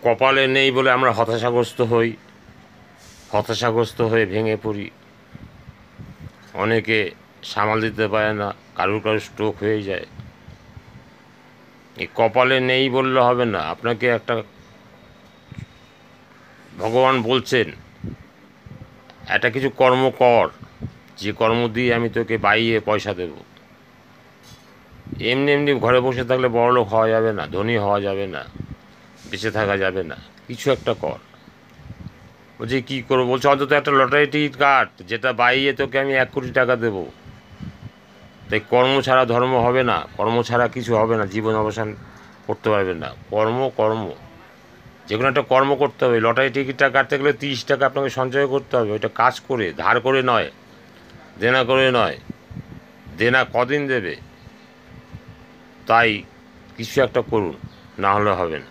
কপালে নেই বলে আমরা হতাশাগ্রস্ত হয়ে ভেঙে পড়ি। অনেকে সামাল দিতে পারে না, কারুর স্ট্রোক হয়ে যায়। এই কপালে নেই বললে হবে না। আপনাকে একটা ভগবান বলছেন একটা কিছু কর্ম কর, যে কর্ম দিয়ে আমি তোকে বাইয়ে পয়সা দেব। এমনি এমনি ঘরে বসে থাকলে বড়লোক হওয়া যাবে না, ধনী হওয়া যাবে না, বেঁচে থাকা যাবে না। কিছু একটা কর। বলছি কী করবো? বলছে অন্তত একটা লটারি টিকিট কাট, যেটা বাইয়ে তোকে আমি 1 কোটি টাকা দেবো। তাই কর্ম ছাড়া ধর্ম হবে না, কর্ম ছাড়া কিছু হবে না, জীবন অবসান করতে পারবেন না। কর্ম যে কোনো একটা কর্ম করতে হবে। লটারি টিকিটটা কাটতে গেলে 30 টাকা আপনাকে সঞ্চয় করতে হবে, ওইটা কাজ করে, ধার করে নয়, দেনা করে নয়। দেনা কদিন দেবে? তাই কিছু একটা করুন, না হলে হবে না।